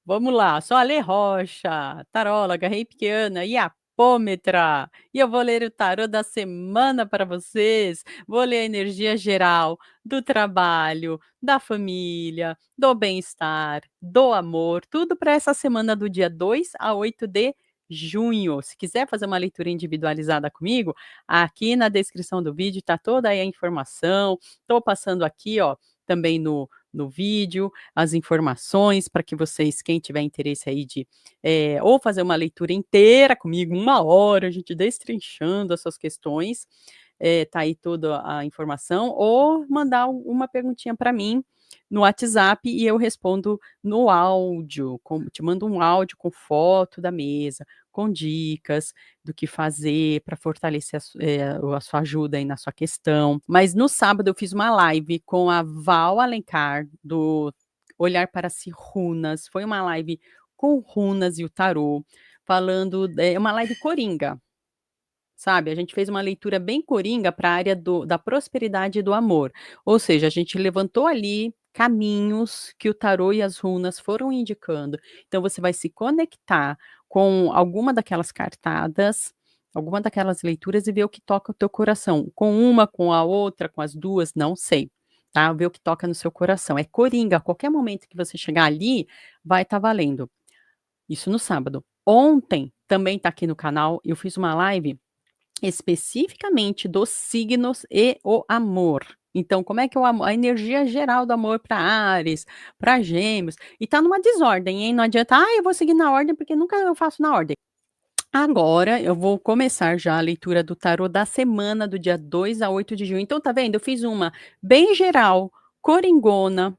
Vamos lá, sou a Alê Rocha, taróloga, reikiana e apômetra. E eu vou ler o tarô da semana para vocês. Vou ler a energia geral do trabalho, da família, do bem-estar, do amor, tudo para essa semana do dia 2 a 8 de junho. Se quiser fazer uma leitura individualizada comigo, aqui na descrição do vídeo está toda aí a informação. Estou passando aqui, ó, também no vídeo, as informações para que vocês, quem tiver interesse aí de ou fazer uma leitura inteira comigo, 1 hora, a gente destrinchando essas questões, tá aí toda a informação, ou mandar uma perguntinha para mim no WhatsApp e eu respondo no áudio, te mando um áudio com foto da mesa, com dicas do que fazer para fortalecer a sua ajuda aí na sua questão. Mas no sábado eu fiz uma live com a Val Alencar, do Olhar para Si Runas. Foi uma live com runas e o tarô, falando, é uma live coringa, sabe? A gente fez uma leitura bem coringa para a área da prosperidade e do amor. Ou seja, a gente levantou ali caminhos que o tarô e as runas foram indicando. Então você vai se conectar com alguma daquelas cartadas, alguma daquelas leituras e ver o que toca o teu coração. Com uma, com a outra, com as duas, não sei. Tá? Ver o que toca no seu coração. É coringa, a qualquer momento que você chegar ali, vai estar valendo. Isso no sábado. Ontem, também está aqui no canal, eu fiz uma live especificamente dos signos e o amor. Então, como é que a energia geral do amor para Áries, para Gêmeos, e tá numa desordem, hein? Não adianta, eu vou seguir na ordem, porque nunca eu faço na ordem. Agora eu vou começar já a leitura do tarô da semana do dia 2 a 8 de junho. Então, tá vendo? Eu fiz uma bem geral, coringona,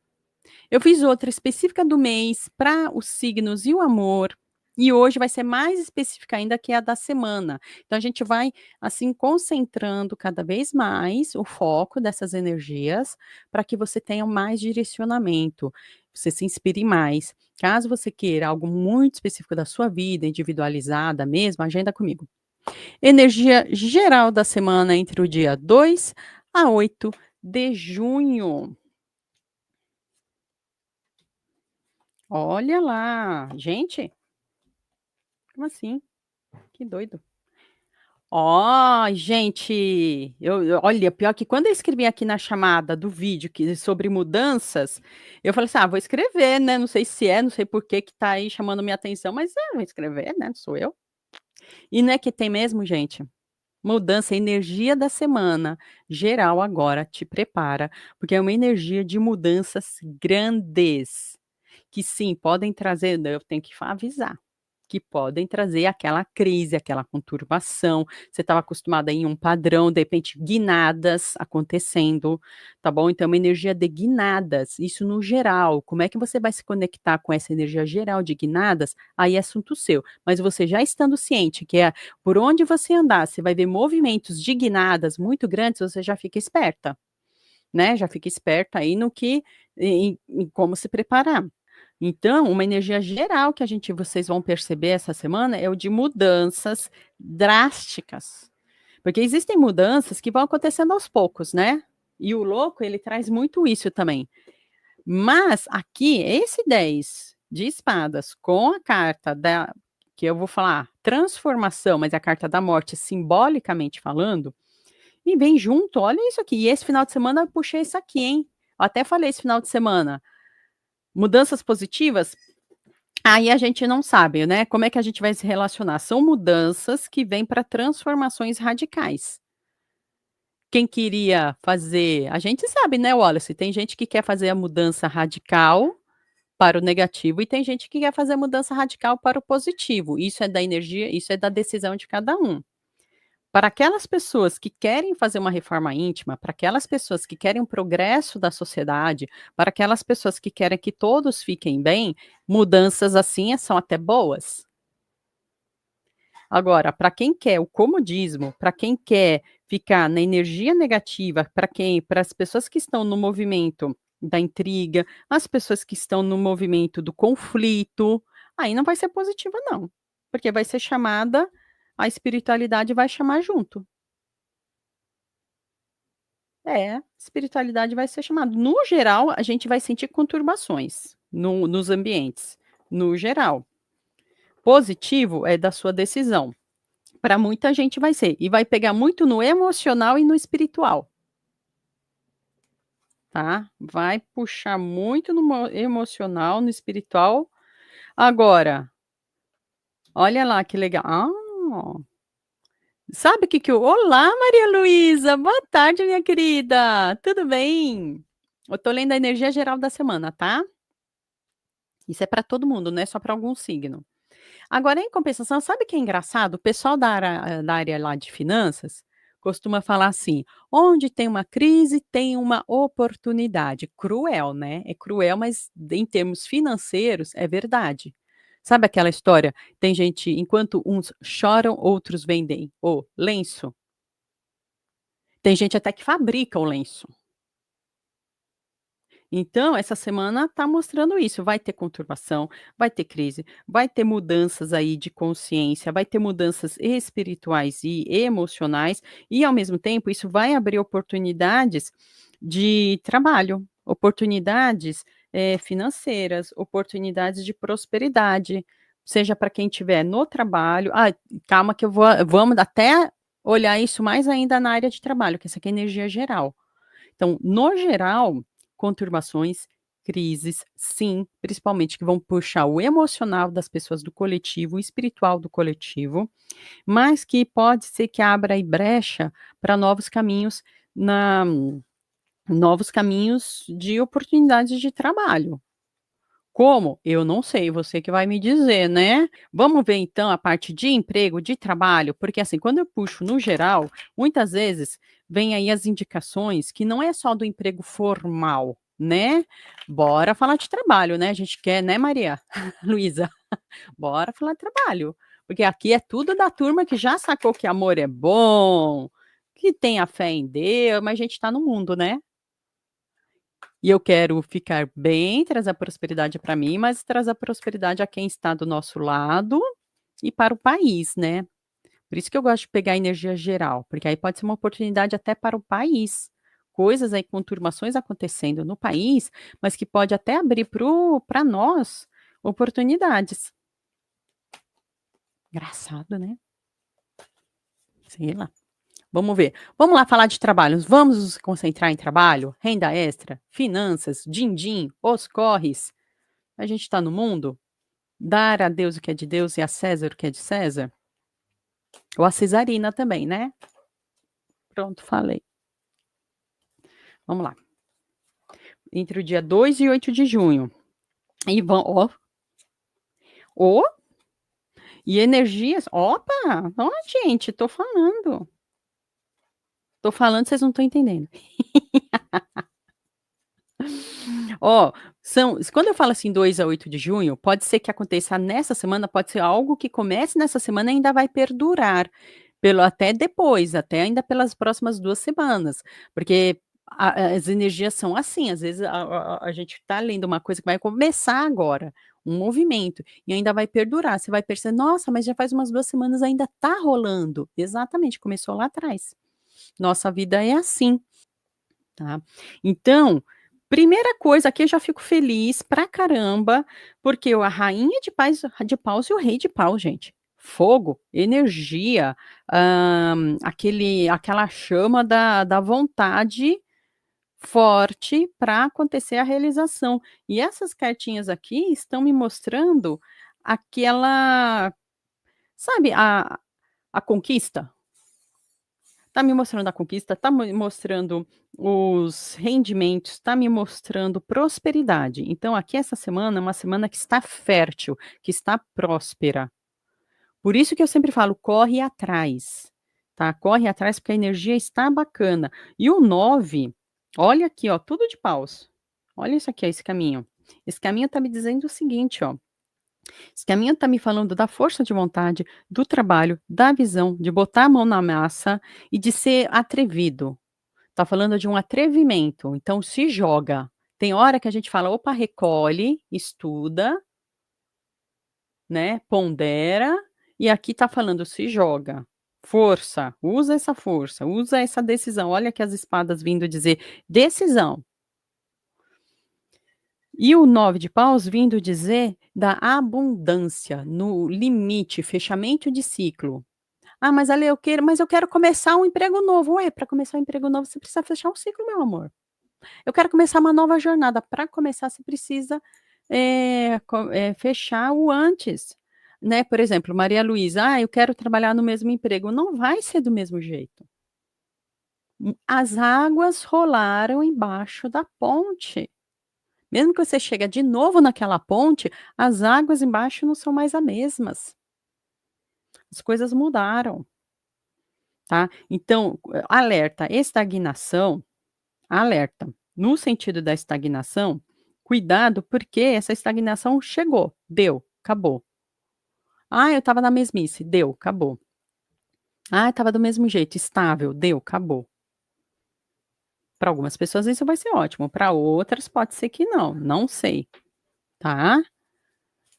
eu fiz outra específica do mês para os signos e o amor. E hoje vai ser mais específica ainda que a da semana. Então a gente vai assim concentrando cada vez mais o foco dessas energias para que você tenha mais direcionamento, você se inspire mais. Caso você queira algo muito específico da sua vida, individualizada mesmo, agenda comigo. Energia geral da semana entre o dia 2 a 8 de junho. Olha lá, gente, como assim? Que doido. Ó, gente, olha, pior que quando eu escrevi aqui na chamada do vídeo sobre mudanças, eu falei assim: "Ah, vou escrever, né, não sei se não sei por que que tá aí chamando minha atenção, mas vou escrever, né, sou eu". E não é que tem mesmo, gente? Mudança, energia da semana geral agora, te prepara, porque é uma energia de mudanças grandes, que sim, podem trazer, eu tenho que avisar, que podem trazer aquela crise, aquela conturbação. Você estava acostumada em um padrão, de repente, guinadas acontecendo, tá bom? Então, é uma energia de guinadas, isso no geral. Como é que você vai se conectar com essa energia geral de guinadas? Aí é assunto seu. Mas você já estando ciente que é por onde você andar, você vai ver movimentos de guinadas muito grandes, você já fica esperta, né? Já fica esperta aí no que, em como se preparar. Então, uma energia geral que vocês vão perceber essa semana é o de mudanças drásticas. Porque existem mudanças que vão acontecendo aos poucos, né? E o louco, ele traz muito isso também. Mas aqui, esse 10 de espadas com a carta que eu vou falar, transformação, mas é a carta da morte, simbolicamente falando, e vem junto, olha isso aqui. E esse final de semana eu puxei isso aqui, hein? Eu até falei esse final de semana. Mudanças positivas, aí a gente não sabe, né, como é que a gente vai se relacionar. São mudanças que vêm para transformações radicais. Quem queria fazer a gente sabe, né, Wallace, tem gente que quer fazer a mudança radical para o negativo e tem gente que quer fazer a mudança radical para o positivo. Isso é da energia, isso é da decisão de cada um. Para aquelas pessoas que querem fazer uma reforma íntima, para aquelas pessoas que querem o progresso da sociedade, para aquelas pessoas que querem que todos fiquem bem, mudanças assim são até boas. Agora, para quem quer o comodismo, para quem quer ficar na energia negativa, para as pessoas que estão no movimento da intriga, as pessoas que estão no movimento do conflito, aí não vai ser positiva não, porque vai ser chamada, a espiritualidade vai chamar junto. É, espiritualidade vai ser chamada. No geral, a gente vai sentir conturbações nos ambientes, no geral. Positivo é da sua decisão. Para muita gente vai ser, e vai pegar muito no emocional e no espiritual, tá. Vai puxar muito no emocional, no espiritual. Agora, olha lá que legal. Sabe o que que eu olá, Maria Luísa, boa tarde, minha querida, tudo bem? Eu tô lendo a energia geral da semana, tá? Isso é para todo mundo, não é só para algum signo. Agora, em compensação, sabe o que é engraçado? O pessoal da área lá de finanças costuma falar assim: "Onde tem uma crise, tem uma oportunidade". Cruel, né? É cruel, mas em termos financeiros é verdade. Sabe aquela história, tem gente enquanto uns choram, outros vendem o lenço? Tem gente até que fabrica o lenço. Então, essa semana está mostrando isso, vai ter conturbação, vai ter crise, vai ter mudanças aí de consciência, vai ter mudanças espirituais e emocionais, e ao mesmo tempo isso vai abrir oportunidades de trabalho, oportunidades, financeiras, oportunidades de prosperidade, seja para quem estiver no trabalho calma que eu vamos até olhar isso mais ainda na área de trabalho, que essa aqui é energia geral. Então, no geral, conturbações, crises, sim, principalmente que vão puxar o emocional das pessoas do coletivo, o espiritual do coletivo, mas que pode ser que abra aí brecha para na novos caminhos de oportunidades de trabalho. Como? Eu não sei, você que vai me dizer, né. Vamos ver então a parte de emprego, de trabalho, porque assim, quando eu puxo no geral, muitas vezes vem aí as indicações que não é só do emprego formal, né. Bora falar de trabalho, né, a gente quer, né, Maria Luísa? Bora falar de trabalho, porque aqui é tudo da turma que já sacou que amor é bom, que tem a fé em Deus, mas a gente está no mundo, né. E eu quero ficar bem, trazer a prosperidade para mim, mas trazer a prosperidade a quem está do nosso lado e para o país, né. Por isso que eu gosto de pegar a energia geral, porque aí pode ser uma oportunidade até para o país. Coisas aí, conturbações acontecendo no país, mas que pode até abrir para nós oportunidades. Engraçado, né? Sei lá. Vamos ver. Vamos lá falar de trabalhos. Vamos nos concentrar em trabalho, renda extra, finanças, din-din, os corres. A gente está no mundo, dar a Deus o que é de Deus e a César o que é de César. Ou a cesarina também, né. Pronto, falei. Vamos lá. Entre o dia 2 e 8 de junho. E vão ó, e energias opa! Ó gente, tô falando, vocês não estão entendendo. Ó, quando eu falo assim 2 a 8 de junho, pode ser que aconteça nessa semana, pode ser algo que comece nessa semana e ainda vai perdurar, pelo até depois, até ainda pelas próximas 2 semanas, porque as energias são assim, às vezes a gente está lendo uma coisa que vai começar agora, um movimento, e ainda vai perdurar, você vai perceber: "Nossa, mas já faz umas 2 semanas, ainda está rolando". Exatamente, começou lá atrás. Nossa vida é assim. Tá. Então, primeira coisa aqui eu já fico feliz pra caramba, porque a rainha de paus e o rei de paus, gente. Fogo, energia, aquela chama da vontade forte para acontecer a realização. E essas cartinhas aqui estão me mostrando aquela, sabe, a conquista? Tá me mostrando a conquista, tá me mostrando os rendimentos, tá me mostrando prosperidade. Então aqui essa semana é uma semana que está fértil, que está próspera. Por isso que eu sempre falo: "Corre atrás", tá, corre atrás porque a energia está bacana. E o 9, olha aqui ó, tudo de paus. Olha isso aqui ó, esse caminho. Esse caminho tá me dizendo o seguinte ó, esse caminho está me falando da força de vontade, do trabalho, da visão, de botar a mão na massa e de ser atrevido. Está falando de um atrevimento, então se joga. Tem hora que a gente fala: "Opa, recolhe, estuda, né, pondera", e aqui está falando: "Se joga, força, usa essa decisão". Olha que as espadas vindo dizer decisão. E o 9 de paus vindo dizer da abundância, no limite, fechamento de ciclo. "Ah, mas eu quero começar um emprego novo". Ué, para começar um emprego novo você precisa fechar um ciclo, meu amor. Eu quero começar uma nova jornada. Para começar, você precisa, fechar o antes, né. Por exemplo, Maria Luísa: "Ah, eu quero trabalhar no mesmo emprego". Não vai ser do mesmo jeito. As águas rolaram embaixo da ponte. Mesmo que você chega de novo naquela ponte, as águas embaixo não são mais as mesmas. As coisas mudaram, tá. Então, alerta, estagnação. Alerta. No sentido da estagnação, cuidado, porque essa estagnação chegou, deu, acabou. "Ah, eu estava na mesmice", deu, acabou. "Ah, estava do mesmo jeito, estável", deu, acabou. Para algumas pessoas isso vai ser ótimo, para outras pode ser que não, não sei, tá.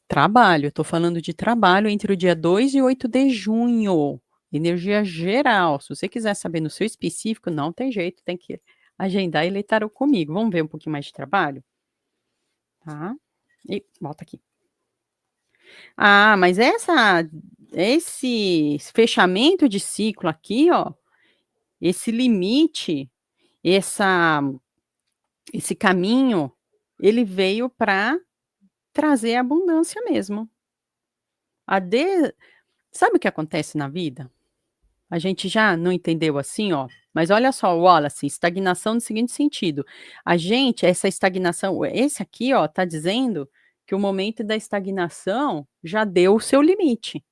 Trabalho, estou falando de trabalho entre o dia 2 e 8 de junho, energia geral. Se você quiser saber no seu específico, não tem jeito, tem que agendar e ler tarô comigo. Vamos ver um pouquinho mais de trabalho? Tá. E volta aqui. Ah, mas esse fechamento de ciclo aqui, ó, esse limite, essa esse caminho, ele veio para trazer abundância mesmo. A de Sabe o que acontece na vida? A gente já não entendeu assim, ó, mas olha só, o Wallace, estagnação no seguinte sentido, a gente essa estagnação esse aqui, ó, tá dizendo que o momento da estagnação já deu o seu limite,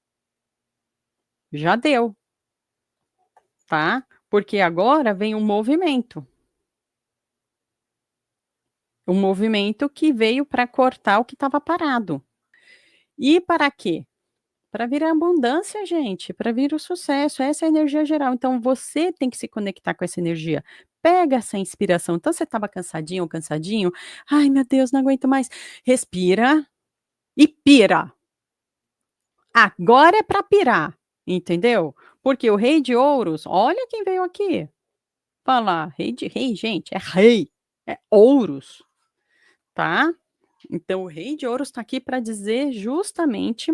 já deu, tá. Porque agora vem um movimento que veio para cortar o que estava parado. E para quê? Para vir a abundância, gente, para vir o sucesso, essa é a energia geral, então você tem que se conectar com essa energia. Pega essa inspiração, então você estava cansadinho ou cansadinho, "Ai meu Deus, não aguento mais", respira e pira. Agora é para pirar, entendeu? Porque o rei de ouros, olha quem veio aqui falar, rei gente, é rei, é ouros, tá? Então o rei de ouros está aqui para dizer justamente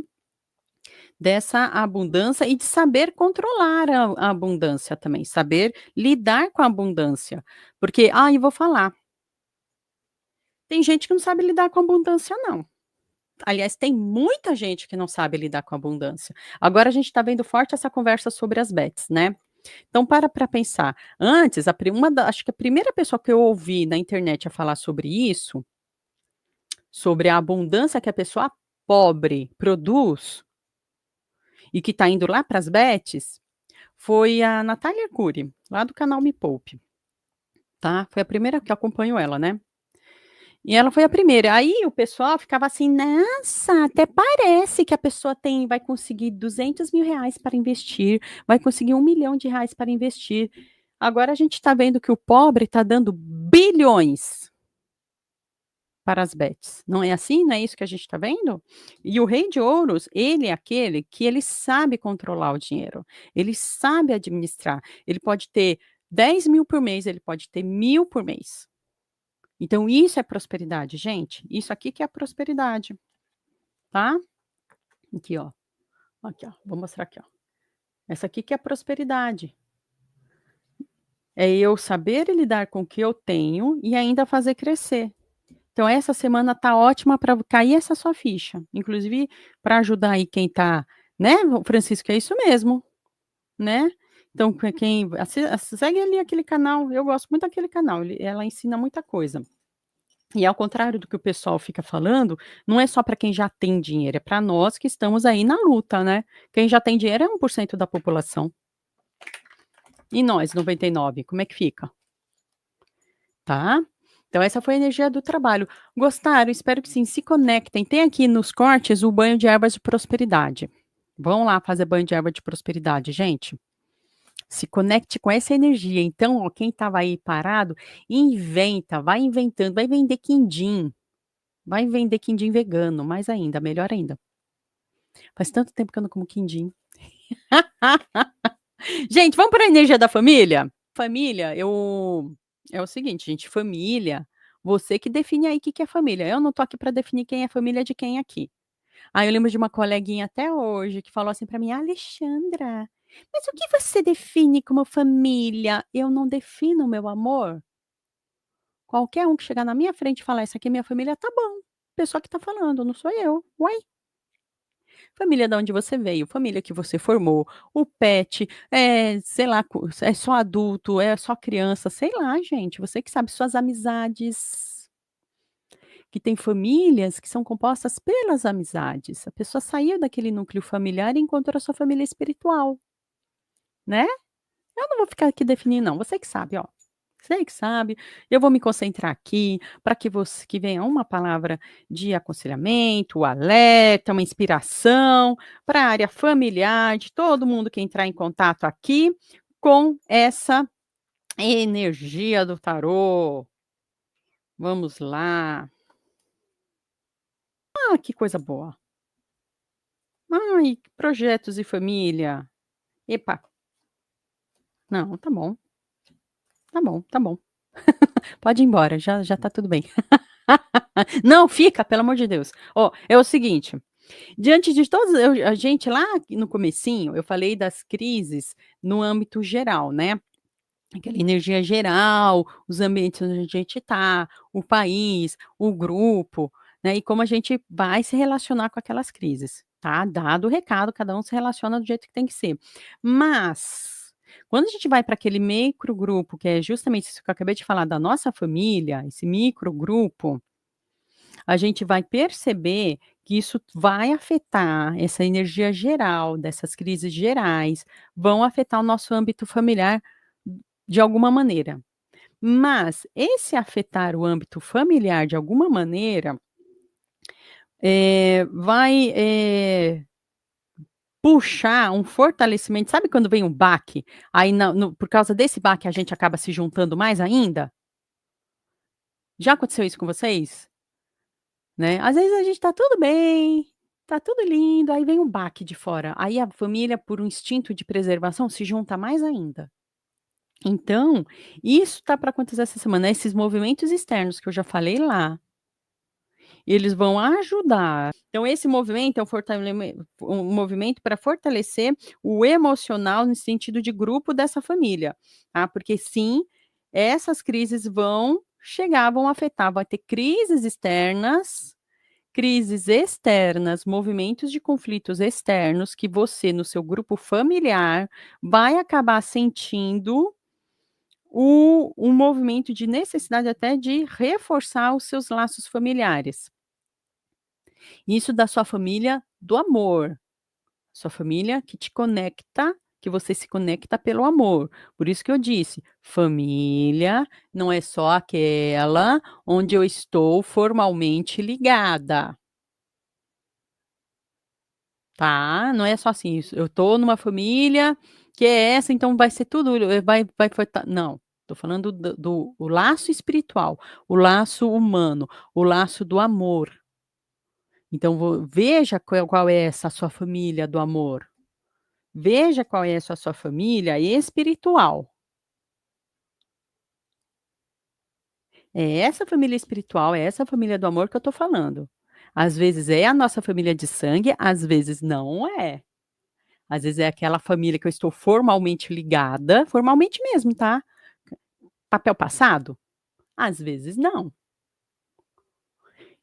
dessa abundância e de saber controlar a abundância também, saber lidar com a abundância. Porque, eu vou falar, tem gente que não sabe lidar com a abundância não. Aliás, tem muita gente que não sabe lidar com a abundância. Agora a gente está vendo forte essa conversa sobre as bets, né. Então para pensar, antes a pri uma da acho que a primeira pessoa que eu ouvi na internet a falar sobre isso, sobre a abundância que a pessoa pobre produz, e que está indo lá para as bets, foi a Natália Arcuri, lá do canal Me Poupe, tá. Foi a primeira que eu acompanho ela, né. E ela foi a primeira. Aí o pessoal ficava assim: "Nossa, até parece que a pessoa vai conseguir R$ 200.000 para investir, vai conseguir R$ 1.000.000 para investir". Agora a gente está vendo que o pobre está dando bilhões para as bets. Não é assim? Não é isso que a gente está vendo? E o rei de ouros, ele é aquele que ele sabe controlar o dinheiro, ele sabe administrar, ele pode ter 10.000 por mês, ele pode ter 1.000 por mês. Então isso é prosperidade, gente, isso aqui que é a prosperidade, tá? Aqui ó, aqui ó, vou mostrar aqui ó, essa aqui que é a prosperidade. É eu saber lidar com o que eu tenho e ainda fazer crescer. Então essa semana tá ótima para cair essa sua ficha, inclusive para ajudar aí quem tá, né, Francisco, é isso mesmo, né. Então pra quem segue ali aquele canal, eu gosto muito daquele canal, ela ensina muita coisa. E ao contrário do que o pessoal fica falando, não é só para quem já tem dinheiro, é para nós que estamos aí na luta, né. Quem já tem dinheiro é 1% da população. E nós 99, como é que fica? Tá? Então essa foi a energia do trabalho. Gostaram? Espero que sim, se conectem. Tem aqui nos cortes o banho de ervas de prosperidade. Vão lá fazer banho de erva de prosperidade, gente. Se conecte com essa energia. Então, ó, quem estava aí parado, inventa, vai inventando, vai vender quindim vegano, mais ainda, melhor ainda. Faz tanto tempo que eu não como quindim. Gente, vamos para a energia da família? Família, é o seguinte, gente, família, você que define aí o que que é família. Eu não tô aqui para definir quem é família de quem aqui. Aí eu lembro de uma coleguinha até hoje que falou assim pra mim: "Alexandra, mas o que você define como família?" Eu não defino meu amor. Qualquer um que chegar na minha frente e falar: "Essa aqui é minha família", tá bom. Pessoa que tá falando, não sou eu. Uai, família da onde você veio, família que você formou, o pet, sei lá, é só adulto, é só criança, sei lá, gente, você que sabe, suas amizades, que tem famílias que são compostas pelas amizades. A pessoa saiu daquele núcleo familiar e encontrou a sua família espiritual, né. Eu não vou ficar aqui definindo não, você que sabe, ó. Você que sabe, eu vou me concentrar aqui para que venha uma palavra de aconselhamento, alerta, uma inspiração para a área familiar de todo mundo que entrar em contato aqui com essa energia do tarô. Vamos lá. Ah, que coisa boa. Ai, projetos e família. Epa, não, tá bom, tá bom, tá bom. Pode ir embora, já tá tudo bem. Não, fica, pelo amor de Deus. Ó, é o seguinte, diante de todos a gente lá no comecinho, eu falei das crises no âmbito geral, né, aquela energia geral, os ambientes onde a gente está, o país, o grupo, né, e como a gente vai se relacionar com aquelas crises, tá, dado o recado, cada um se relaciona do jeito que tem que ser. Mas, quando a gente vai para aquele micro grupo, que é justamente isso que eu acabei de falar da nossa família, esse micro grupo, a gente vai perceber que isso vai afetar essa energia geral dessas crises gerais, vão afetar o nosso âmbito familiar de alguma maneira. Mas esse afetar o âmbito familiar de alguma maneira, vai, puxar um fortalecimento, sabe quando vem um baque, aí na no por causa desse baque a gente acaba se juntando mais ainda? Já aconteceu isso com vocês? Né, às vezes a gente tá tudo bem, tá tudo lindo, aí vem um baque de fora, aí a família por um instinto de preservação se junta mais ainda. Então, isso tá para acontecer essa semana, esses movimentos externos que eu já falei lá, eles vão ajudar. Então esse movimento é um movimento para fortalecer o emocional no sentido de grupo dessa família, tá, porque sim, essas crises vão chegar, vão afetar, vai ter crises externas, movimentos de conflitos externos que você, no seu grupo familiar, vai acabar sentindo um movimento de necessidade até de reforçar os seus laços familiares. Isso da sua família do amor, sua família que te conecta, que você se conecta pelo amor. Por isso que eu disse, família não é só aquela onde eu estou formalmente ligada. Tá, não é só assim, isso eu tô numa família que é essa, então vai ser tudo, vai não, tô falando do o laço espiritual, o laço humano, o laço do amor. Então veja qual é essa sua família do amor, veja qual é essa sua família espiritual. É essa família espiritual, é essa família do amor que eu tô falando. Às vezes é a nossa família de sangue, às vezes não é. Às vezes é aquela família que eu estou formalmente ligada, formalmente mesmo, tá. Papel passado? Às vezes não.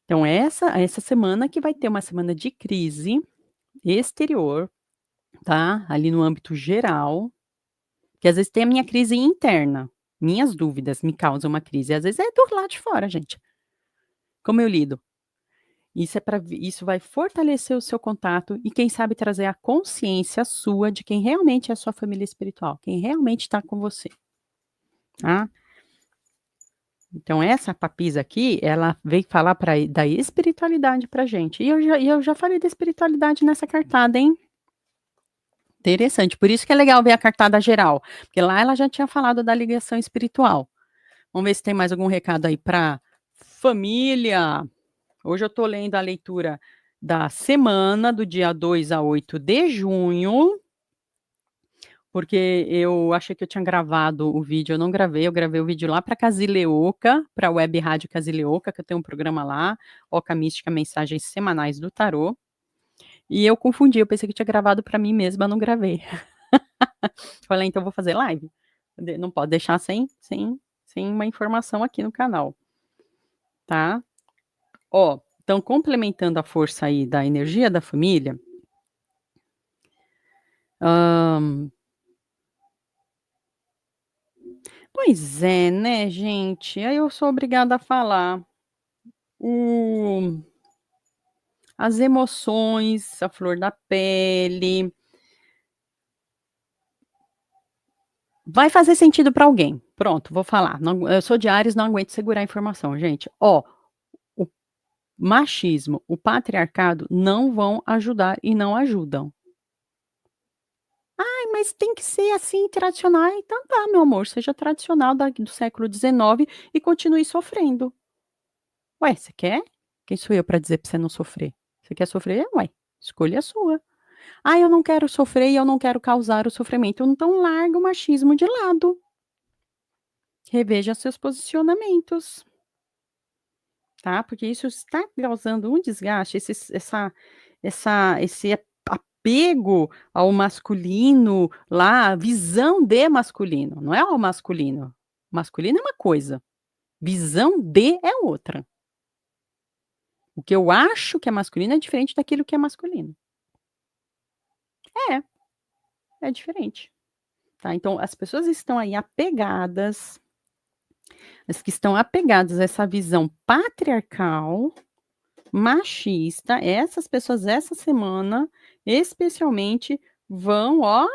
Então essa semana que vai ter uma semana de crise exterior, tá, ali no âmbito geral, que às vezes tem a minha crise interna, minhas dúvidas me causam uma crise, às vezes é do lado de fora, gente. Como eu lido? Isso vai fortalecer o seu contato e quem sabe trazer a consciência sua de quem realmente é a sua família espiritual, quem realmente está com você, tá. Então essa papisa aqui, ela veio falar da espiritualidade pra gente, e eu já falei da espiritualidade nessa cartada, hein. Interessante, por isso que é legal ver a cartada geral, porque lá ela já tinha falado da ligação espiritual. Vamos ver se tem mais algum recado aí pra família. Hoje eu tô lendo a leitura da semana, do dia 2 a 8 de junho. Porque eu achei que eu tinha gravado o vídeo, eu não gravei, eu gravei o vídeo lá para Casileoca, pra Web Rádio Casileoca, que eu tenho um programa lá, Oca Mística Mensagens Semanais do Tarô. E eu confundi, eu pensei que tinha gravado pra mim mesma, não gravei. Falei: "Então vou fazer live, não pode deixar sem uma informação aqui no canal, tá". Ó, então complementando a força aí da energia da família, hã, pois é, né, gente, aí eu sou obrigada a falar. O As emoções, a flor da pele, vai fazer sentido para alguém. Pronto, vou falar, não, eu sou de Áries, não aguento segurar a informação, gente. Ó, o machismo, o patriarcado não vão ajudar e não ajudam. "Ai, mas tem que ser assim, tradicional". Então tá, meu amor, seja tradicional do século XIX e continue sofrendo. Ué, você quer? Quem sou eu para dizer para você não sofrer? Você quer sofrer? Ué, escolha sua. "Ah, eu não quero sofrer e eu não quero causar o sofrimento". Então larga o machismo de lado, reveja seus posicionamentos, tá, porque isso está causando um desgaste, esse apego ao masculino lá, visão de masculino, não é ao masculino. Masculino é uma coisa, visão de é outra. O que eu acho que é masculino é diferente daquilo que é masculino. É, é diferente, tá. Então as pessoas estão aí apegadas. As que estão apegadas a essa visão patriarcal, machista, essas pessoas essa semana, especialmente, vão, ó,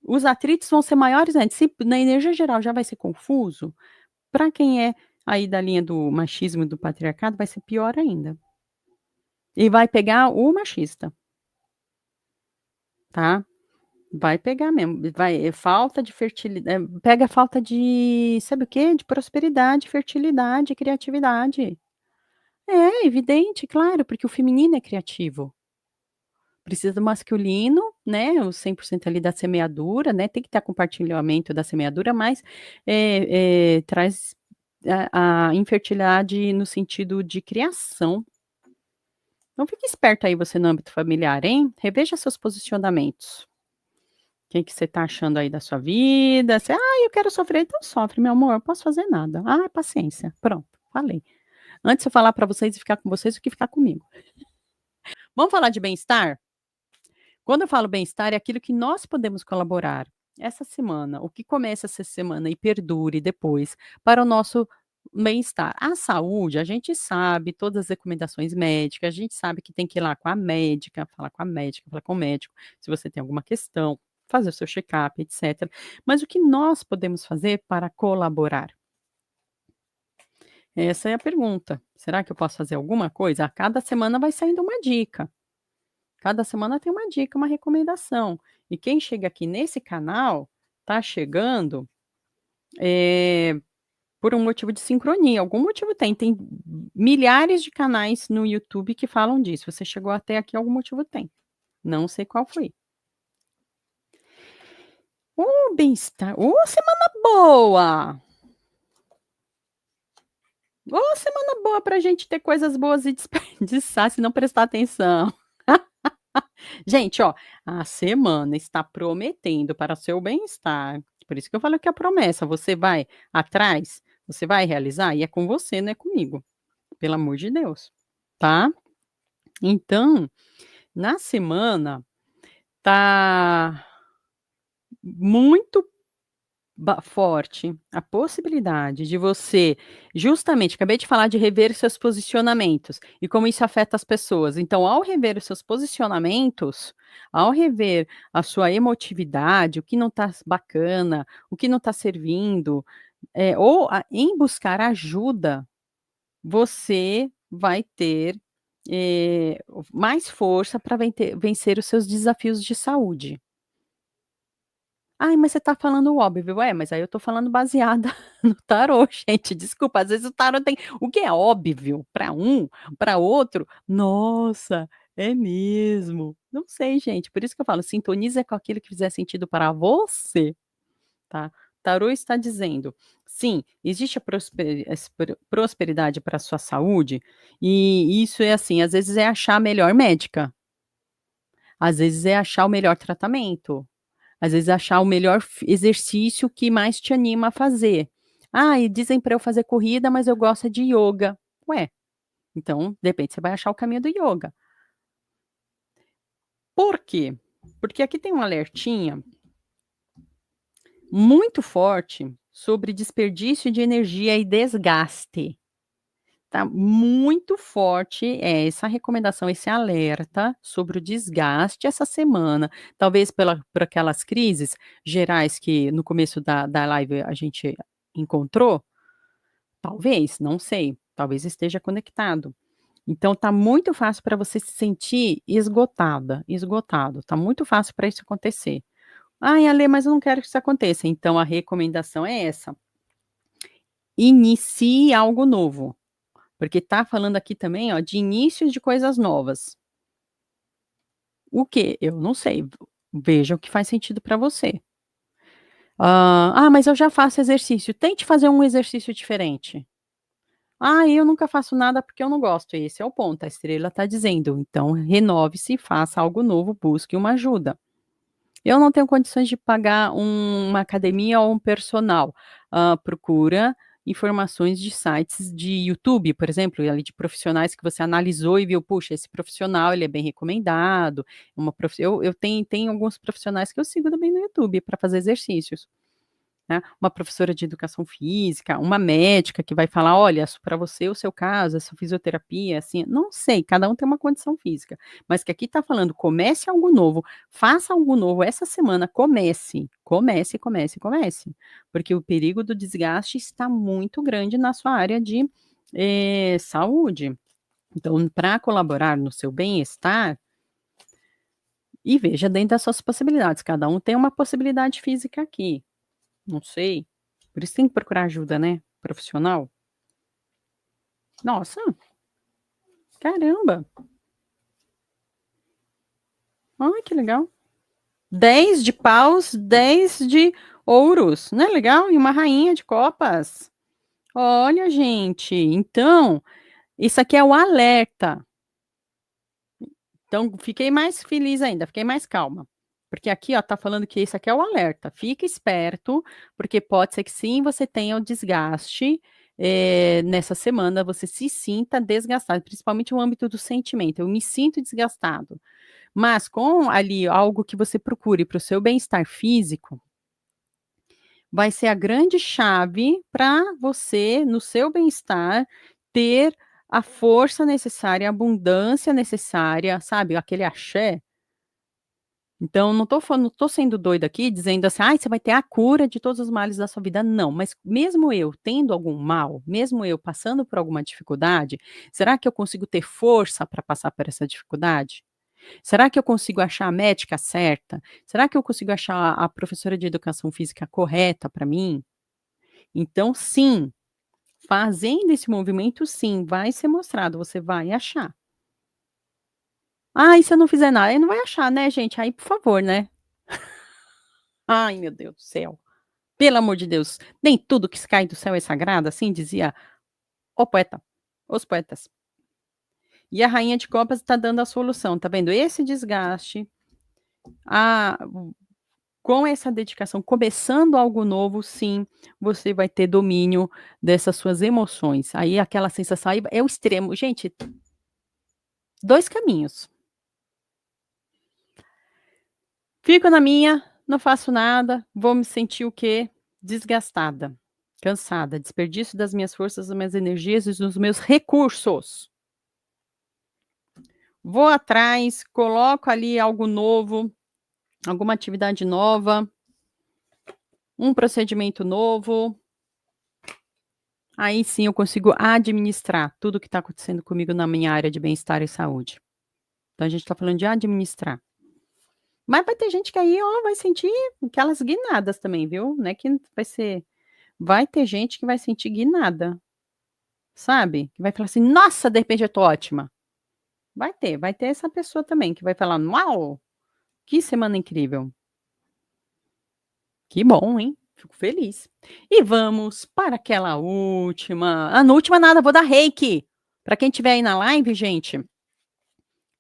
os atritos vão ser maiores ainda. Se na energia geral já vai ser confuso, para quem é aí da linha do machismo e do patriarcado, vai ser pior ainda. E vai pegar o machista, tá? Vai pegar mesmo, vai, falta de fertilidade, pega a falta de, sabe o quê? De prosperidade, fertilidade, criatividade. É evidente, claro, porque o feminino é criativo. Precisa do masculino, né, o 100% ali da semeadura, né, tem que ter compartilhamento da semeadura, mas, traz a infertilidade no sentido de criação. Então fique esperto aí você no âmbito familiar, hein. Reveja seus posicionamentos. O que que você está achando aí da sua vida? Você: "Ah, eu quero sofrer", então sofre meu amor, não posso fazer nada. Ah, paciência, pronto, falei. Antes eu falar para vocês e ficar com vocês do que ficar comigo. Vamos falar de bem-estar? Quando eu falo bem-estar, é aquilo que nós podemos colaborar essa semana, o que começa essa semana e perdure depois para o nosso bem-estar. A saúde, a gente sabe todas as recomendações médicas, a gente sabe que tem que ir lá com a médica, falar com a médica, falar com o médico, se você tem alguma questão, fazer o seu check-up, etc. Mas o que nós podemos fazer para colaborar? Essa é a pergunta. Será que eu posso fazer alguma coisa? A cada semana vai saindo uma dica. Cada semana tem uma dica, uma recomendação. E quem chega aqui nesse canal, tá chegando, eh, por um motivo de sincronia, algum motivo tem. Tem milhares de canais no YouTube que falam disso. Você chegou até aqui, algum motivo tem. Não sei qual foi. Ô bem-estar, ô semana boa! Ô semana boa pra gente ter coisas boas e desperdiçar se não prestar atenção. Gente, ó, a semana está prometendo para o seu bem-estar. Por isso que eu falo que é a promessa, você vai atrás, você vai realizar e é com você, não é comigo, pelo amor de Deus, tá? Então, na semana tá muito forte a possibilidade de você, justamente, acabei de falar de rever seus posicionamentos e como isso afeta as pessoas. Então, ao rever os seus posicionamentos, ao rever a sua emotividade, o que não está bacana, o que não está servindo, ou em buscar ajuda, você vai ter mais força para vencer os seus desafios de saúde. "Ai, mas você tá falando o óbvio". É, mas aí eu tô falando baseada no tarô, gente, desculpa, às vezes o tarô tem o que é óbvio para um, para outro, nossa, é mesmo. Não sei, gente, por isso que eu falo, sintoniza com aquilo que fizer sentido para você, tá. Tarô está dizendo, sim, existe a prosperidade para a sua saúde, e isso é assim, às vezes é achar a melhor médica. Às vezes é achar o melhor tratamento, às vezes é achar o melhor exercício que mais te anima a fazer. "Ah, e dizem para eu fazer corrida, mas eu gosto é de ioga". Ué, então, de repente, você vai achar o caminho do ioga. Por quê? Porque aqui tem um alertinha muito forte sobre desperdício de energia e desgaste. Tá muito forte essa recomendação, esse alerta sobre o desgaste essa semana, talvez por aquelas crises gerais que no começo da live a gente encontrou, talvez, não sei, talvez esteja conectado. Então tá muito fácil para você se sentir esgotada, esgotado, tá muito fácil para isso acontecer. "Ai, Ale, mas eu não quero que isso aconteça", então a recomendação é essa: inicie algo novo. Porque tá falando aqui também, ó, de inícios de coisas novas. O quê? Eu não sei, veja o que faz sentido para você. Mas eu já faço exercício", tente fazer um exercício diferente. Eu nunca faço nada porque eu não gosto", esse é o ponto, a estrela está dizendo, então renove-se, faça algo novo, busque uma ajuda. Eu não tenho condições de pagar uma academia ou um personal. Procura informações de sites de YouTube, por exemplo, ali de profissionais que você analisou e viu: "Puxa, esse profissional ele é bem recomendado", eu tenho alguns profissionais que eu sigo também no YouTube para fazer exercícios. Né, uma professora de educação física, uma médica que vai falar: "Olha, para você, o seu caso, essa fisioterapia, assim", não sei, cada um tem uma condição física, mas que aqui está falando: comece algo novo, faça algo novo essa semana, comece, comece, comece, comece, porque o perigo do desgaste está muito grande na sua área de, saúde. Então, para colaborar no seu bem-estar, e veja dentro das suas possibilidades, cada um tem uma possibilidade física aqui. Não sei. Por isso tem que procurar ajuda, né, profissional. Nossa, caramba. Ai, que legal. 10 de paus, 10 de ouros, não é legal? E uma rainha de copas. Olha, gente, então, isso aqui é o alerta. Então, fiquei mais feliz ainda, fiquei mais calma. Porque aqui, ó, tá falando que isso aqui é o alerta. Fica esperto, porque pode ser que sim, você tenha o desgaste, nessa semana, você se sinta desgastado, principalmente no âmbito do sentimento. Eu me sinto desgastado. Mas com ali algo que você procure para o seu bem-estar físico, vai ser a grande chave para você, no seu bem-estar, ter a força necessária, a abundância necessária, sabe, aquele axé. Então não tô sendo doida aqui dizendo assim: "Ai, você vai ter a cura de todos os males da sua vida", não, mas mesmo eu tendo algum mal, mesmo eu passando por alguma dificuldade, será que eu consigo ter força para passar por essa dificuldade? Será que eu consigo achar a médica certa? Será que eu consigo achar a professora de educação física correta para mim? Então sim, fazendo esse movimento sim, vai ser mostrado, você vai achar. E se eu não fizer nada? Aí não vai achar, né, gente? Aí, por favor, né? Ai, meu Deus do céu. Pelo amor de Deus, nem tudo que se cai do céu é sagrado, assim dizia o poeta, os poetas. E a rainha de copas está dando a solução, tá vendo? Esse desgaste, ah, com essa dedicação, começando algo novo, sim, você vai ter domínio dessas suas emoções. Aí aquela sensação aí é o extremo. Gente, 2 caminhos. Fico na minha, não faço nada, vou me sentir o quê? Desgastada, cansada, desperdício das minhas forças, das minhas energias e dos meus recursos. Vou atrás, coloco ali algo novo, alguma atividade nova, um procedimento novo, aí sim eu consigo administrar tudo o que está acontecendo comigo na minha área de bem-estar e saúde. Então a gente está falando de administrar. Mas vai ter gente que aí, ó, vai sentir aquelas guinadas também, viu, não é que vai ter gente que vai sentir guinada, sabe, que vai falar assim: "Nossa, de repente eu tô ótima". Vai ter essa pessoa também que vai falar: "Uau, que semana incrível". Que bom, hein, fico feliz. E vamos para aquela última na última nada, vou dar reiki. Para quem estiver aí na live, gente,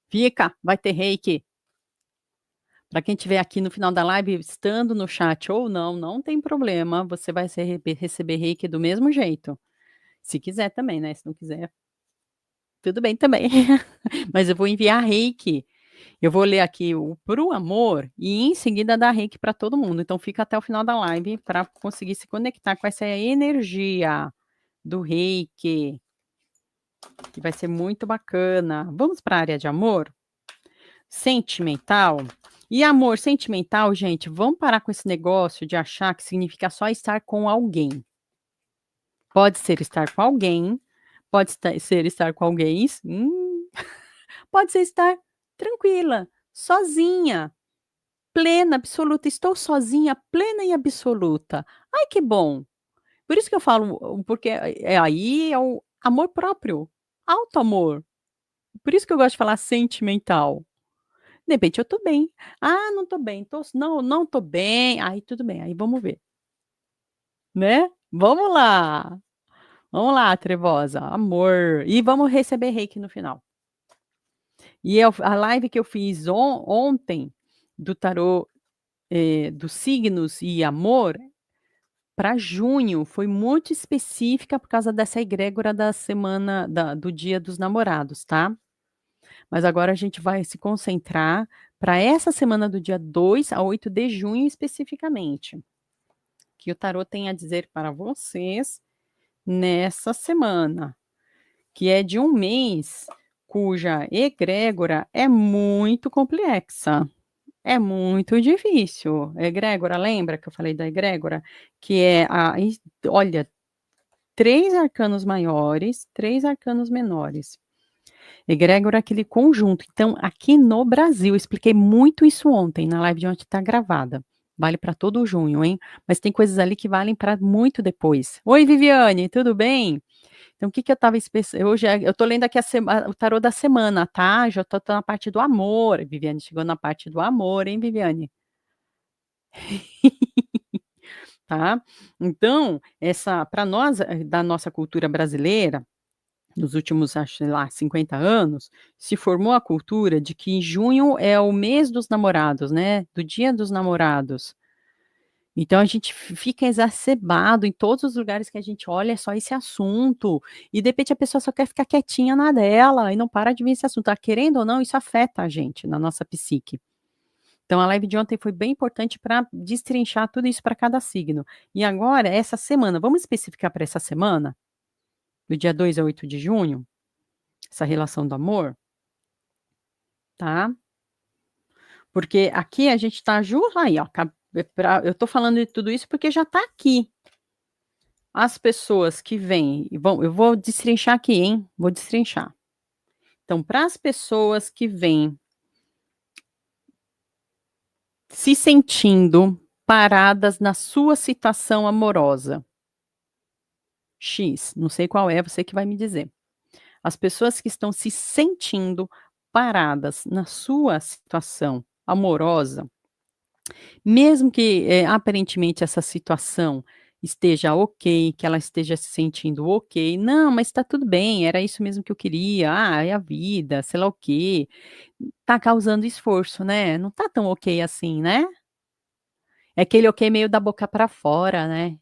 fica, vai ter reiki. Para quem estiver aqui no final da live, estando no chat ou não, não tem problema, você vai receber reiki do mesmo jeito. Se quiser também, né, se não quiser, tudo bem também. Mas eu vou enviar reiki. Eu vou ler aqui o para o amor e em seguida dar reiki para todo mundo, então fica até o final da live para conseguir se conectar com essa energia do reiki, que vai ser muito bacana. Vamos para a área de amor? Sentimental. E amor sentimental, gente, vamos parar com esse negócio de achar que significa só estar com alguém. Pode ser estar com alguém, pode ser estar com alguém, pode ser estar tranquila, sozinha, plena, absoluta. Estou sozinha, plena e absoluta. Ai, que bom. Por isso que eu falo, porque aí é o amor próprio, auto-amor. Por isso que eu gosto de falar sentimental. De repente eu tô bem. "Ah, não tô bem, não tô bem", aí tudo bem, aí vamos ver, né. Vamos lá trevosa, amor, e vamos receber reiki no final. E a live que eu fiz ontem, do tarô, dos signos e amor, para junho, foi muito específica por causa dessa egrégora da semana do Dia dos Namorados, tá. Mas agora a gente vai se concentrar para essa semana do dia 2 a 8 de junho especificamente, que o tarô tem a dizer para vocês nessa semana, que é de um mês cuja egrégora é muito complexa, é muito difícil. Egrégora, lembra que eu falei da egrégora? Que é olha, 3 arcanos maiores, 3 arcanos menores. Egrégora é aquele conjunto. Então, aqui no Brasil, eu expliquei muito isso ontem, na live de ontem está gravada. Vale para todo junho, hein. Mas tem coisas ali que valem para muito depois. Oi, Viviane, tudo bem? Então, o que que eu estava hoje eu tô lendo aqui o tarô da semana, tá. Já tô na parte do amor. Viviane chegou na parte do amor, hein, Viviane? Tá. Então, essa para nós, da nossa cultura brasileira, nos últimos, acho, sei lá, 50 anos, se formou a cultura de que junho é o mês dos namorados, né, do Dia dos Namorados. Então a gente fica exacerbado em todos os lugares que a gente olha, é só esse assunto, e de repente a pessoa só quer ficar quietinha na dela e não para de ver esse assunto. Querendo ou não, isso afeta a gente, na nossa psique. Então a live de ontem foi bem importante para destrinchar tudo isso para cada signo. E agora, essa semana, vamos especificar para essa semana? Do dia 2 a 8 de junho? Essa relação do amor, tá? Porque aqui a gente tá aí ó, eu tô falando de tudo isso porque já tá aqui. As pessoas que vêm e eu vou destrinchar aqui, hein, vou destrinchar. Então, para as pessoas que vêm se sentindo paradas na sua situação amorosa, X, não sei qual é, você que vai me dizer. As pessoas que estão se sentindo paradas na sua situação amorosa, mesmo que, aparentemente essa situação esteja ok, que ela esteja se sentindo ok, "Não, mas está tudo bem, era isso mesmo que eu queria, é a vida", sei lá o quê, tá causando esforço, né, não tá tão ok assim, né. É aquele ok meio da boca pra fora, né,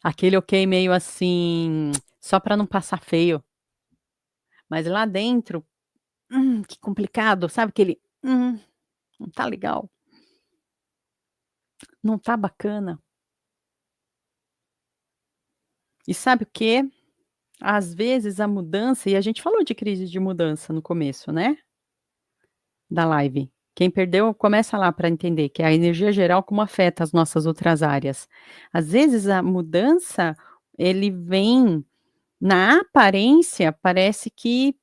aquele ok meio assim, só pra não passar feio, mas lá dentro, que complicado, sabe aquele, não tá legal, não tá bacana. E sabe o quê? Às vezes a mudança e a gente falou de crise de mudança no começo, né, da live. Quem perdeu, começa lá para entender que é a energia geral como afeta as nossas outras áreas. Às vezes a mudança, ele vem na aparência, parece que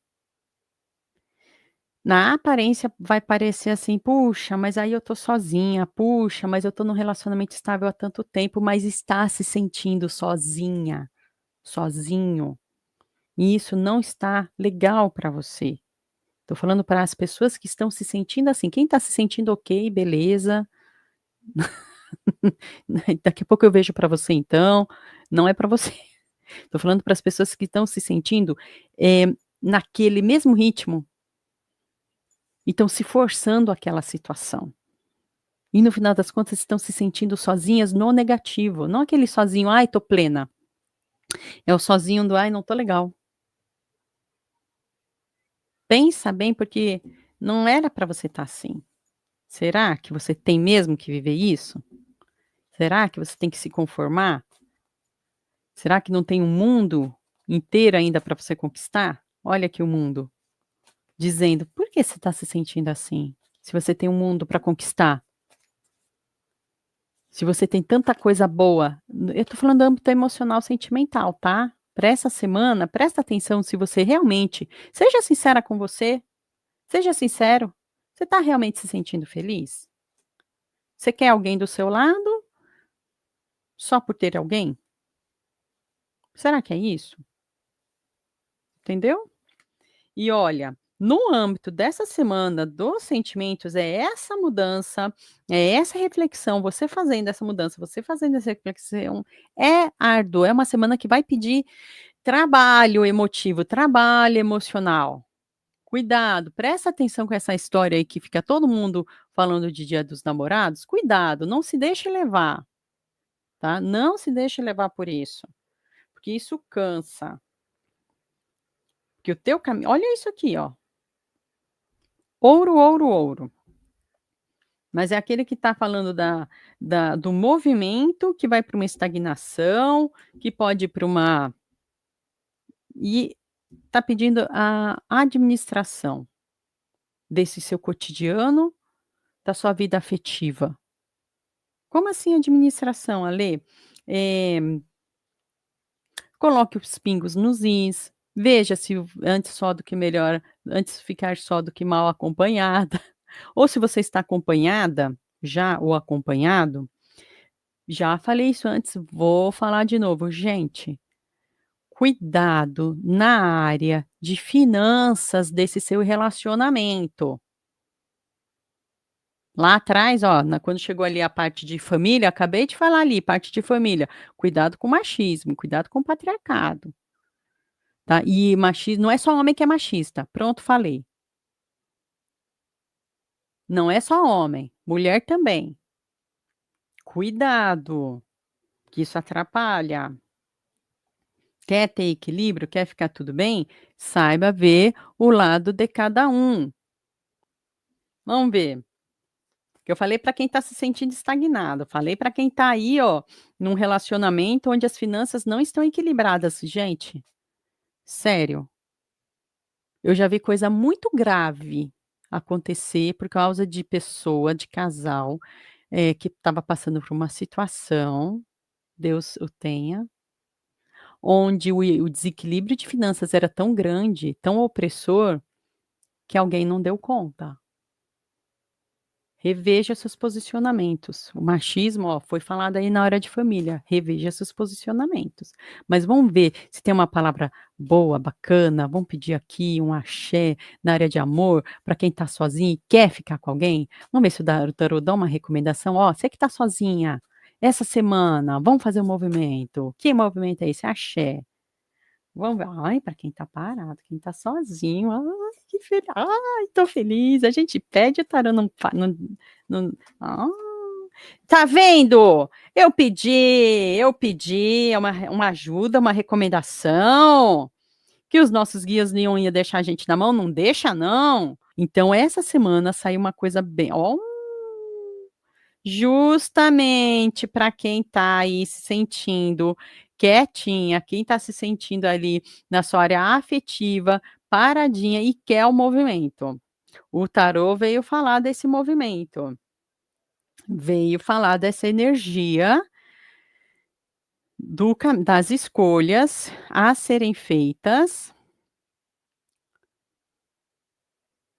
na aparência vai parecer assim: "Puxa, mas aí eu tô sozinha. Puxa, mas eu tô num relacionamento estável há tanto tempo", mas está se sentindo sozinha, sozinho. E isso não está legal para você. Tô falando para as pessoas que estão se sentindo assim, quem está se sentindo ok, beleza, daqui a pouco eu vejo para você então, não é para você. Tô falando para as pessoas que estão se sentindo, naquele mesmo ritmo, e estão se forçando aquela situação. E no final das contas estão se sentindo sozinhas no negativo, não aquele sozinho: "Ai, tô plena", é o sozinho do: "Ai, não tô legal". Pensa bem, porque não era para você estar assim. Será que você tem mesmo que viver isso? Será que você tem que se conformar? Será que não tem um mundo inteiro ainda para você conquistar? Olha aqui o mundo dizendo: "Por que você está se sentindo assim? Se você tem um mundo para conquistar, se você tem tanta coisa boa", eu estou falando do âmbito emocional, sentimental, tá? Para essa semana, presta atenção se você realmente seja sincera com você, seja sincero. Você está realmente se sentindo feliz? Você quer alguém do seu lado só por ter alguém? Será que é isso? Entendeu? E olha, no âmbito dessa semana dos sentimentos, é essa mudança, é essa reflexão, você fazendo essa mudança, você fazendo essa reflexão, é árduo, é uma semana que vai pedir trabalho emotivo, trabalho emocional. Cuidado, presta atenção com essa história aí que fica todo mundo falando de Dia dos Namorados, cuidado, não se deixe levar, tá? Não se deixe levar por isso, porque isso cansa, porque o teu caminho, olha isso aqui, ó, ouro, ouro, ouro. Mas é aquele que está falando do movimento que vai para uma estagnação, que pode ir para uma, e está pedindo a administração desse seu cotidiano, da sua vida afetiva. Como assim administração, Alê? Eh, Coloque os pingos nos is, veja se antes só do que melhor, antes ficar só do que mal acompanhada, ou se você está acompanhada, já ou acompanhado. Já falei isso antes, vou falar de novo. Gente, cuidado na área de finanças desse seu relacionamento. Lá atrás, ó, quando chegou ali a parte de família, acabei de falar ali, parte de família. Cuidado com o machismo, cuidado com o patriarcado, tá? E machismo não é só homem que é machista. Pronto, falei. Não é só homem, mulher também. Cuidado, que isso atrapalha. Quer ter equilíbrio, quer ficar tudo bem? Saiba ver o lado de cada um. Vamos ver, que eu falei para quem está se sentindo estagnado, falei para quem está aí, ó, num relacionamento onde as finanças não estão equilibradas. Gente, sério, eu já vi coisa muito grave acontecer por causa de pessoa, de casal, que estava passando por uma situação, Deus o tenha, onde o desequilíbrio de finanças era tão grande, tão opressor, que alguém não deu conta. Reveja seus posicionamentos. O machismo, ó, foi falado aí na hora de família. Reveja seus posicionamentos. Mas vamos ver se tem uma palavra boa, bacana. Vamos pedir aqui um axé na área de amor para quem está sozinho e quer ficar com alguém. Vamos ver se o tarô dá uma recomendação. Ó, você que está sozinha, essa semana, vamos fazer um movimento. Que movimento é esse? Axé. Vamos ver. Ai, para quem tá parado, quem tá sozinho, ai, que feliz, ai, tô feliz. A gente pede, o tarô não ah, tá vendo? Eu pedi uma ajuda, uma recomendação, que os nossos guias não ia deixar a gente na mão, não deixa não. Então essa semana saiu uma coisa bem, ó, justamente para quem está aí se sentindo quietinha, quem está se sentindo ali na sua área afetiva, paradinha e quer o movimento. O tarô veio falar desse movimento, veio falar dessa energia das escolhas a serem feitas,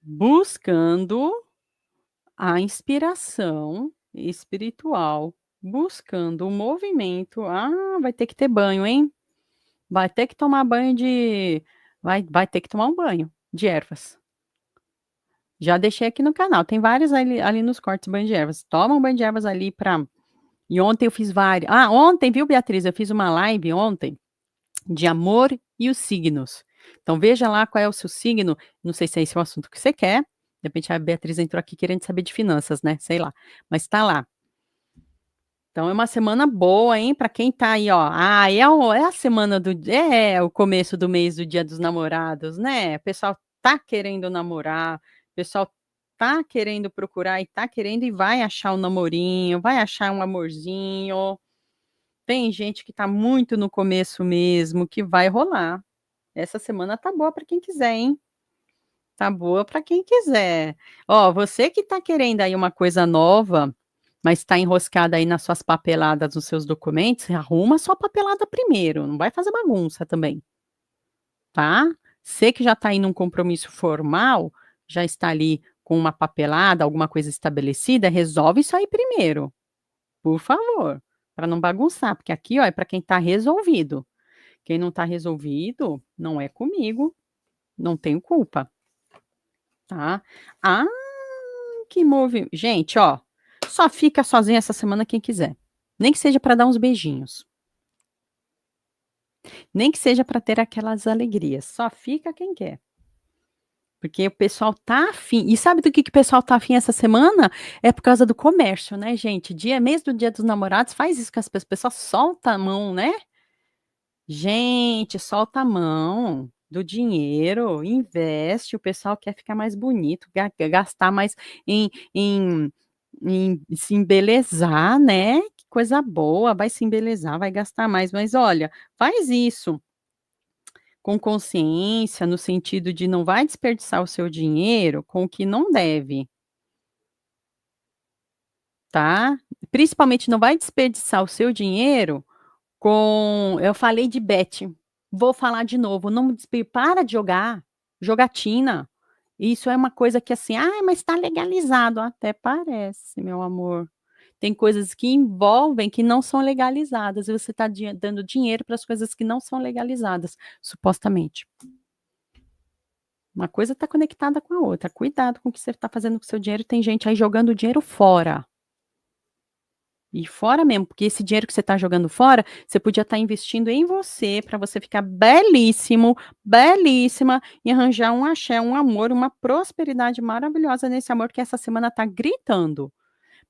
buscando a inspiração espiritual, buscando o movimento. Ah, vai ter que ter banho, hein? Vai ter que tomar banho de vai ter que tomar um banho de ervas. Já deixei aqui no canal, tem vários ali nos cortes, banho de ervas. Toma um banho de ervas ali pra, e ontem eu fiz vários. Ontem, viu, Beatriz, eu fiz uma live ontem de amor e os signos. Então veja lá qual é o seu signo, não sei se é esse o assunto que você quer, De repente a Beatriz entrou aqui querendo saber de finanças, né, sei lá, mas tá lá. Então é uma semana boa, hein, para quem tá aí, ó, é a semana o começo do mês do Dia dos Namorados, né, o pessoal tá querendo namorar, o pessoal tá querendo procurar e tá querendo e vai achar um namorinho, vai achar um amorzinho. Tem gente que tá muito no começo mesmo, que vai rolar. Essa semana tá boa para quem quiser, hein. Tá boa para quem quiser. Ó, você que tá querendo aí uma coisa nova, mas está enroscada aí nas suas papeladas, nos seus documentos, arruma a sua papelada primeiro, não vai fazer bagunça também, tá. Você que já tá aí num compromisso formal, já está ali com uma papelada, alguma coisa estabelecida, resolve isso aí primeiro, por favor, para não bagunçar, porque aqui, ó, é para quem tá resolvido. Quem não tá resolvido, não é comigo, não tenho culpa, tá. Ah, gente, ó, só fica sozinha essa semana quem quiser, nem que seja para dar uns beijinhos, nem que seja para ter aquelas alegrias, só fica quem quer. Porque o pessoal tá afim. E sabe do que o pessoal tá afim essa semana? É por causa do comércio, né, gente. Mês do Dia dos Namorados faz isso com as pessoas, solta a mão, né. Gente, solta a mão do dinheiro, investe, o pessoal quer ficar mais bonito, gastar mais em se embelezar, né, que coisa boa, vai se embelezar, vai gastar mais, mas olha, faz isso com consciência, no sentido de não vai desperdiçar o seu dinheiro com o que não deve, tá. Principalmente não vai desperdiçar o seu dinheiro eu falei de betting, vou falar de novo, não para de jogar, jogatina. Isso é uma coisa que assim: "Ai, mas está legalizado", até parece, meu amor. Tem coisas que envolvem que não são legalizadas e você está dando dinheiro para as coisas que não são legalizadas, supostamente. Uma coisa está conectada com a outra, cuidado com o que você está fazendo com o seu dinheiro, tem gente aí jogando dinheiro fora. E fora mesmo, porque esse dinheiro que você está jogando fora, você podia estar investindo em você, para você ficar belíssimo, belíssima, e arranjar um axé, um amor, uma prosperidade maravilhosa nesse amor que essa semana está gritando.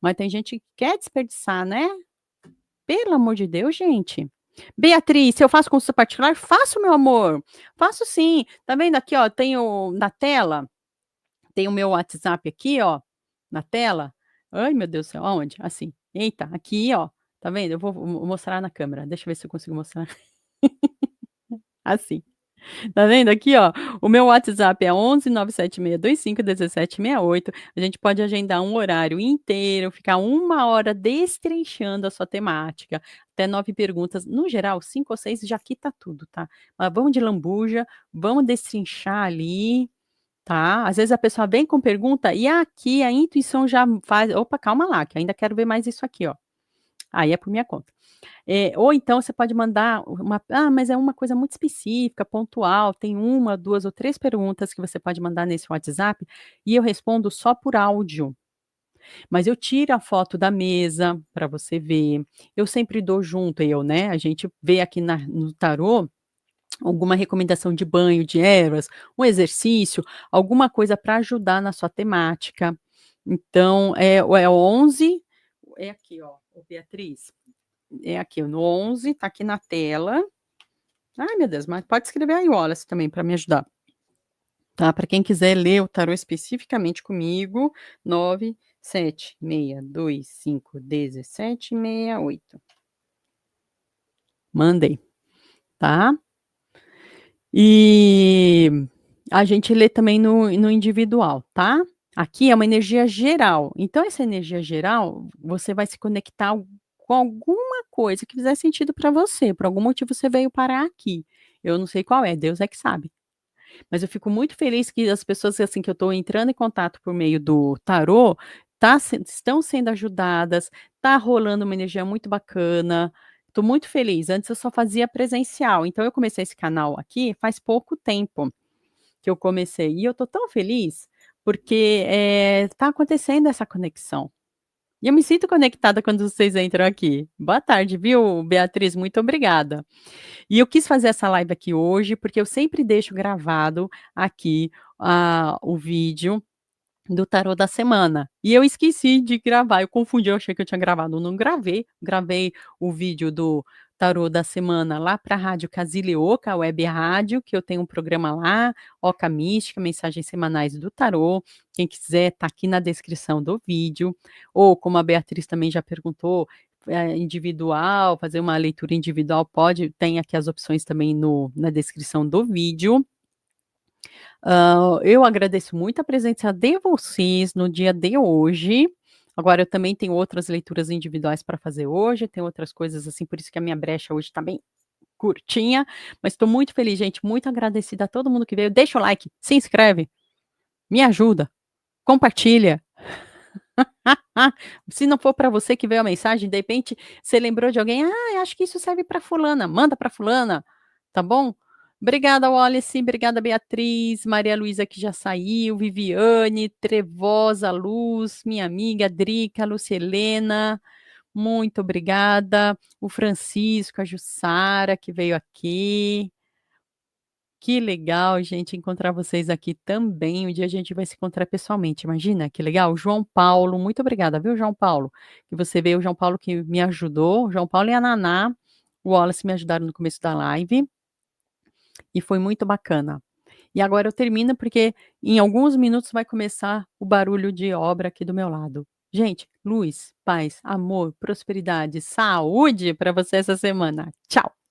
Mas tem gente que quer desperdiçar, né. Pelo amor de Deus, gente. Beatriz, se eu faço consulta particular? Faço, meu amor. Faço sim. Tá vendo aqui, ó, tenho na tela, tem o meu WhatsApp aqui, ó, na tela. Ai, meu Deus do céu, aonde? Assim. Eita, aqui, ó. Tá vendo? Eu vou mostrar na câmera. Deixa eu ver se eu consigo mostrar. Assim. Tá vendo aqui, ó? O meu WhatsApp é 11 976251768. A gente pode agendar um horário inteiro, ficar 1 hora destrinchando a sua temática, até 9 perguntas. No geral, 5 ou 6 já quita tudo, tá? Mas vamos de lambuja, vamos destrinchar ali, tá? Às vezes a pessoa vem com pergunta e aqui a intuição já faz: "Opa, calma lá, que eu ainda quero ver mais isso aqui, ó". Aí é por minha conta. Ou então você pode mandar mas é uma coisa muito específica, pontual, tem 2 ou 3 perguntas que você pode mandar nesse WhatsApp, e eu respondo só por áudio. Mas eu tiro a foto da mesa para você ver, eu sempre dou junto, né, a gente vê aqui no tarô, alguma recomendação de banho de ervas, um exercício, alguma coisa para ajudar na sua temática. Então, é 11 é aqui ó, ô Beatriz, é aqui no 11, tá aqui na tela. Ai meu Deus, mas pode escrever aí Wallace também para me ajudar, tá. Para quem quiser ler o tarô especificamente comigo, 976251768. Mandei, tá. E a gente lê também no individual, tá. Aqui é uma energia geral, então essa energia geral, você vai se conectar com alguma coisa que fizer sentido para você, por algum motivo você veio parar aqui. Eu não sei qual é, Deus é que sabe. Mas eu fico muito feliz que as pessoas, assim, que eu estou entrando em contato por meio do tarô, estão sendo ajudadas, tá rolando uma energia muito bacana, estou muito feliz. Antes eu só fazia presencial, então eu comecei esse canal aqui faz pouco tempo que eu comecei, e eu estou tão feliz, porque, tá acontecendo essa conexão. E eu me sinto conectada quando vocês entram aqui. Boa tarde, viu, Beatriz, muito obrigada. E eu quis fazer essa live aqui hoje, porque eu sempre deixo gravado aqui, o vídeo, do tarô da semana. E eu esqueci de gravar, eu confundi, eu achei que eu tinha gravado, não gravei. Gravei o vídeo do tarô da semana lá para a rádio Casilioca, a web rádio, que eu tenho um programa lá, Oca Mística, mensagens semanais do tarô. Quem quiser, tá aqui na descrição do vídeo. Ou como a Beatriz também já perguntou, individual, fazer uma leitura individual pode, tem aqui as opções também no na descrição do vídeo. Eu agradeço muito a presença de vocês no dia de hoje. Agora eu também tenho outras leituras individuais para fazer hoje, tem outras coisas, assim, por isso que a minha brecha hoje está bem curtinha, mas estou muito feliz, gente, muito agradecida a todo mundo que veio. Deixa o like, se inscreve, me ajuda, compartilha. Se não for para você que veio a mensagem, de repente você lembrou de alguém: "Ah, acho que isso serve para fulana", manda para fulana, tá bom? Obrigada, Wallace, obrigada, Beatriz, Maria Luísa que já saiu, Viviane, Trevosa, Luz, minha amiga Drica, Lucielena, muito obrigada. O Francisco, a Jussara que veio aqui. Que legal, gente, encontrar vocês aqui também. Um dia a gente vai se encontrar pessoalmente, imagina, que legal. João Paulo, muito obrigada, viu, João Paulo, que você veio. O João Paulo que me ajudou, o João Paulo e a Naná, o Wallace me ajudaram no começo da live, e foi muito bacana. E agora eu termino, porque em alguns minutos vai começar o barulho de obra aqui do meu lado. Gente, luz, paz, amor, prosperidade, saúde para você essa semana. Tchau.